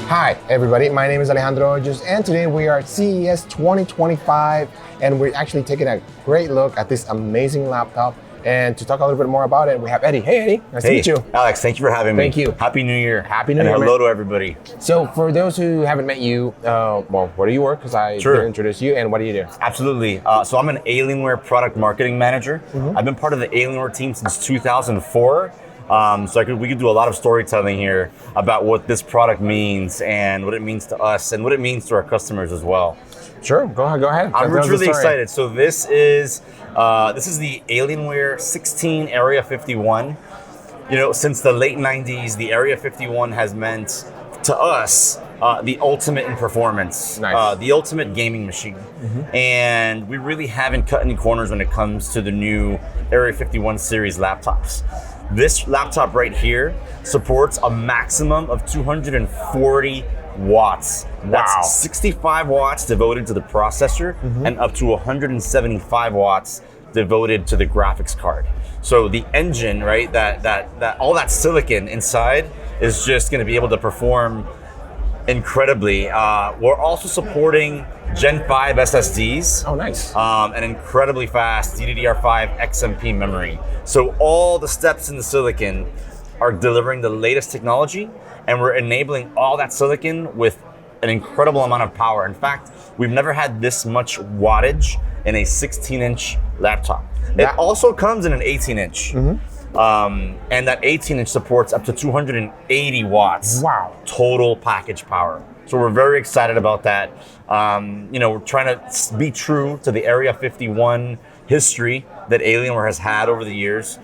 Hi everybody, my name is Alejandro and today we are at CES 2025 and we're actually taking a great look at this amazing laptop. And to talk a little bit more about it, we have Eddie. Hey Eddie, nice to meet you. Alex, thank you for having me. Thank you. Happy New Year. Happy New Year. And hello man. to everybody. So for those who haven't met you, well, where do you work? Because I didn't introduce you, and what do you do? Absolutely. So I'm an Alienware product marketing manager. I've been part of the Alienware team since 2004. So we could do a lot of storytelling here about what this product means and what it means to us and what it means to our customers as well. Sure, go ahead. I'm really excited. So this is the Alienware 16 Area-51. You know, since the late 90s, the Area-51 has meant to us the ultimate in performance, the ultimate gaming machine. And we really haven't cut any corners when it comes to the new Area-51 series laptops. This laptop right here supports a maximum of 240 watts. That's 65 watts devoted to the processor and up to 175 watts devoted to the graphics card. So the engine, right, that all that silicon inside is just going to be able to perform incredibly. We're also supporting Gen 5 SSDs. Oh, nice. And incredibly fast DDR5 XMP memory. So all the steps in the silicon are delivering the latest technology, and we're enabling all that silicon with an incredible amount of power. In fact, we've never had this much wattage in a 16-inch laptop. It also comes in an 18-inch. And that 18-inch supports up to 280 watts total package power. So we're very excited about that. You know, we're trying to be true to the Area-51 history that Alienware has had over the years.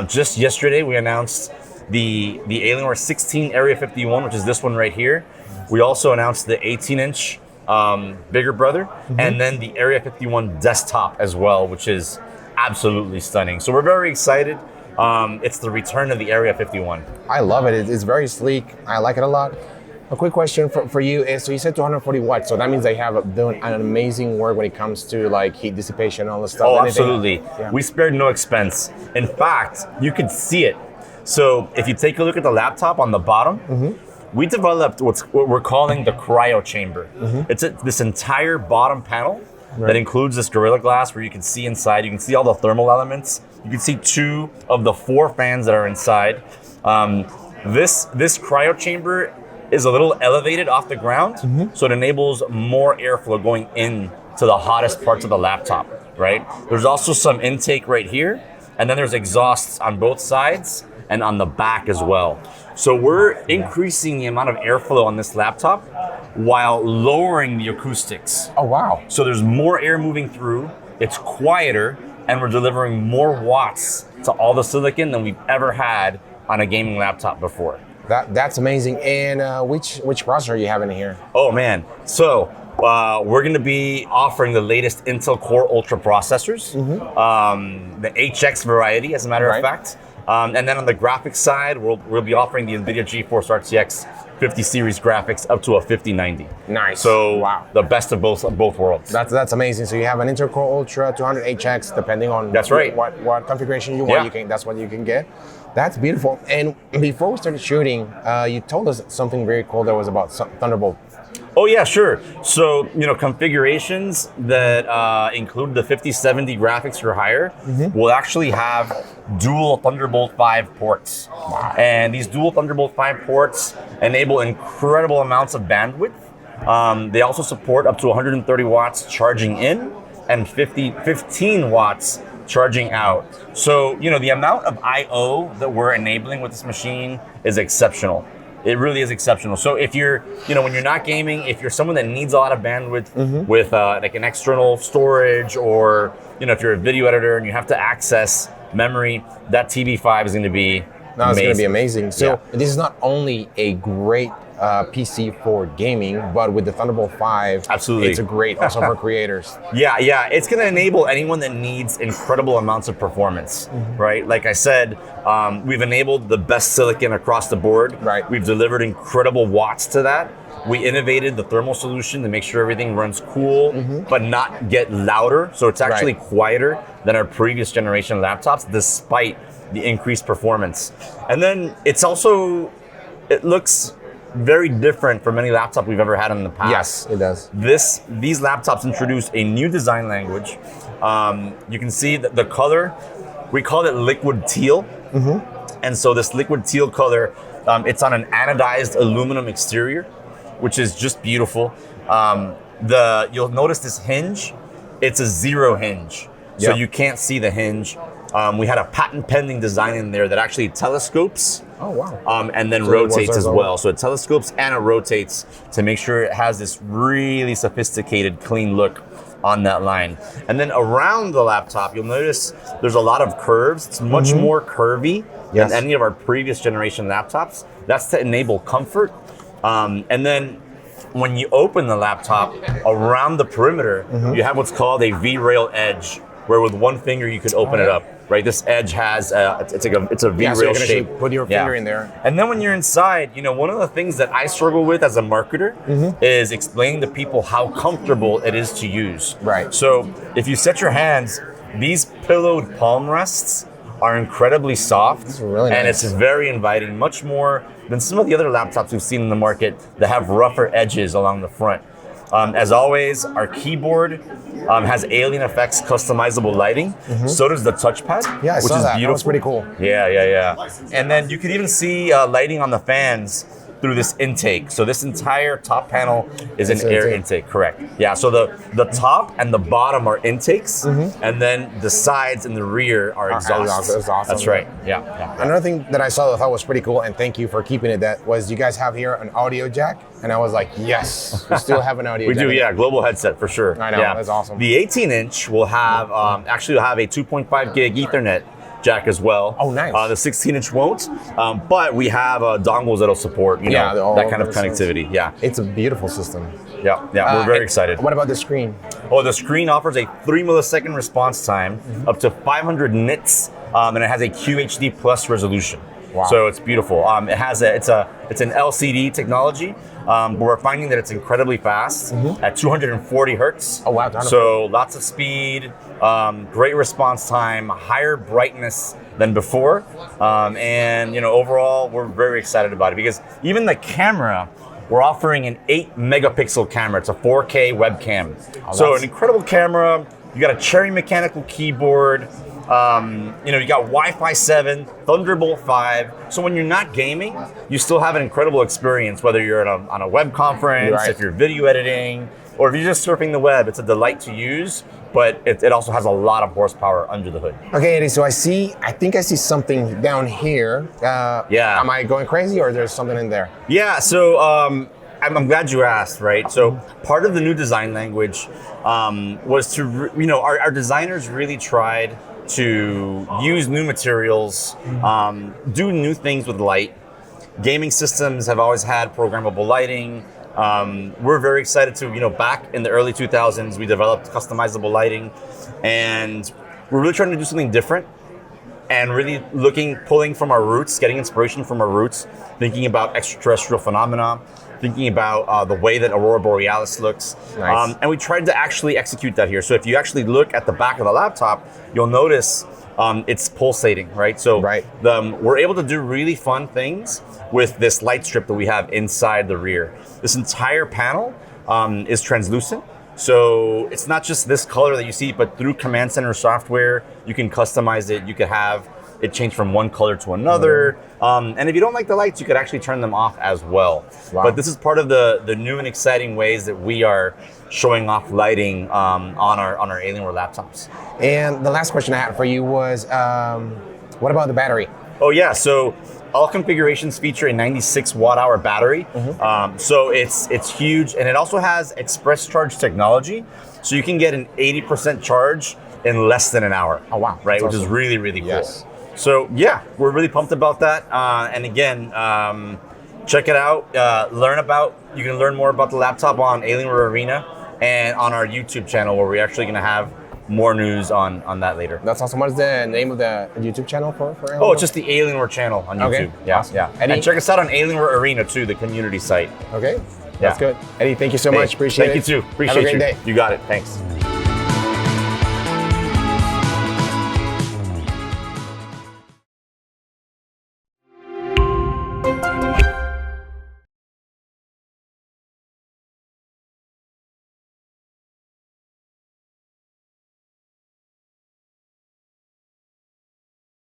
Just yesterday, we announced the Alienware 16 Area-51, which is this one right here. We also announced the 18-inch bigger brother, and then the Area-51 desktop as well, which is absolutely stunning. So we're very excited. It's the return of the Area-51. I love it. It's very sleek. I like it a lot. A quick question for you is, so you said 240 watts, so that means they have done an amazing work when it comes to like heat dissipation and all this stuff. Oh, absolutely. Yeah. We spared no expense. In fact, you could see it. So if you take a look at the laptop on the bottom, we developed what we're calling the Cryo chamber. It's this entire bottom panel that includes this Gorilla Glass where you can see inside. You can see all the thermal elements. You can see 2 of the 4 fans that are inside. This Cryo chamber is a little elevated off the ground, so it enables more airflow going in to the hottest parts of the laptop, right? There's also some intake right here, and then there's exhausts on both sides and on the back as well. So we're increasing the amount of airflow on this laptop while lowering the acoustics. Oh, wow. So there's more air moving through, it's quieter, and we're delivering more watts to all the silicon than we've ever had on a gaming laptop before. That's amazing. And which processor are you having here? Oh man, so we're going to be offering the latest Intel Core Ultra processors, the HX variety, as a matter of fact. And then on the graphics side, we'll be offering the NVIDIA GeForce RTX 50 series graphics up to a 5090. Nice. So the best of both worlds. That's amazing. So you have an Intel Core Ultra 200HX, depending on what configuration you want. That's what you can get. That's beautiful. And before we started shooting, you told us something very cool that was about Thunderbolt. Oh yeah, sure. So, you know, configurations that include the 5070 graphics or higher will actually have dual Thunderbolt 5 ports. And these dual Thunderbolt 5 ports enable incredible amounts of bandwidth. They also support up to 130 watts charging in and 15 watts charging out. So, you know, the amount of I/O that we're enabling with this machine is exceptional. It really is exceptional. So if you're, you know, when you're not gaming, if you're someone that needs a lot of bandwidth with like an external storage, or, you know, if you're a video editor and you have to access memory, that TB5 is going to be amazing. It's going to be amazing. So this is not only a great PC for gaming, but with the Thunderbolt 5, it's a great also for creators. Yeah, it's going to enable anyone that needs incredible amounts of performance, right? Like I said, we've enabled the best silicon across the board. We've delivered incredible watts to that. We innovated the thermal solution to make sure everything runs cool, but not get louder. So it's actually quieter than our previous generation laptops, despite the increased performance. And then it's also, it looks very different from any laptop we've ever had in the past. Yes, it does. These laptops introduce a new design language. You can see that the color, we call it liquid teal. And so this liquid teal color, it's on an anodized aluminum exterior, which is just beautiful. You'll notice this hinge, it's a zero hinge. So you can't see the hinge. We had a patent pending design in there that actually telescopes. Oh, wow. And then rotates as well. So it telescopes and it rotates to make sure it has this really sophisticated, clean look on that line. And then around the laptop, you'll notice there's a lot of curves. It's much more curvy than any of our previous generation laptops. That's to enable comfort. And then when you open the laptop, around the perimeter, you have what's called a V-rail edge, where with one finger you could open it up. Right, this edge has it's a V-rail so you can shape. Put your finger in there. And then when you're inside, one of the things that I struggle with as a marketer is explaining to people how comfortable it is to use. Right. So if you set your hands, these pillowed palm rests are incredibly soft. This is really nice. And it's very inviting, much more than some of the other laptops we've seen in the market that have rougher edges along the front. As always, our keyboard has Alien Effects customizable lighting. So does the touchpad, Yeah, I which saw is that. beautiful. That was pretty cool. Yeah. And then you could even see lighting on the fans through this intake. So this entire top panel is an air intake, correct. Yeah, so the top and the bottom are intakes, and then the sides and the rear are exhausts. That's right, yeah. Another thing that I saw that I thought was pretty cool, and thank you for keeping it, that was you guys have here an audio jack, and I was like, yes, we still have an audio We jack. do, yeah, global headset for sure. I know, that's awesome. The 18-inch will have, actually will have a 2.5 gig Ethernet jack as well. Oh, nice. The 16-inch won't, but we have dongles that'll support, that kind of connectivity. Yeah, it's a beautiful system. Yeah, we're very excited. What about the screen? Oh, the screen offers a 3 millisecond response time, up to 500 nits, and it has a QHD plus resolution. Wow. So it's beautiful. It's an LCD technology, but we're finding that it's incredibly fast at 240 hertz. Oh, wow. So lots of speed, great response time, higher brightness than before, and overall we're very excited about it because even the camera, we're offering an 8 megapixel camera. It's a 4K webcam. So an incredible camera. You got a cherry mechanical keyboard. You got Wi-Fi 7, Thunderbolt 5. So when you're not gaming, you still have an incredible experience, whether you're on a web conference, if you're video editing, or if you're just surfing the web. It's a delight to use, but it also has a lot of horsepower under the hood. Okay, Eddie, so I think I see something down here. Am I going crazy, or there's something in there? Yeah, so I'm glad you asked, right? So part of the new design language was to, our designers really tried to use new materials, do new things with light. Gaming systems have always had programmable lighting. We're very excited to, back in the early 2000s, we developed customizable lighting, and we're really trying to do something different and really pulling from our roots, getting inspiration from our roots, thinking about extraterrestrial phenomena, thinking about the way that Aurora Borealis looks. Nice. And we tried to actually execute that here. So if you actually look at the back of the laptop, you'll notice it's pulsating, right? So we're able to do really fun things with this light strip that we have inside the rear. This entire panel is translucent. So it's not just this color that you see, but through Command Center software, you can customize it. You could have it change from one color to another. And if you don't like the lights, you could actually turn them off as well. Wow. But this is part of the new and exciting ways that we are showing off lighting on our Alienware laptops. And the last question I had for you was, what about the battery? Oh yeah, so all configurations feature a 96 watt-hour battery. So it's huge, and it also has express charge technology. So you can get an 80% charge in less than an hour. Oh wow. Right, That's which is awesome. really, really cool. Yes. So yeah, we're really pumped about that. And again, check it out, you can learn more about the laptop on Alienware Arena and on our YouTube channel, where we're actually gonna have more news on that later. That's awesome. What is the name of the YouTube channel for Alienware? Oh, it's just the Alienware channel on YouTube. Okay. Yeah, Awesome. yeah. And check us out on Alienware Arena too, the community site. Okay, that's good. Eddie, thank you so much. Appreciate it. Thank you too. Appreciate Have a great you. day. You got it. Thanks.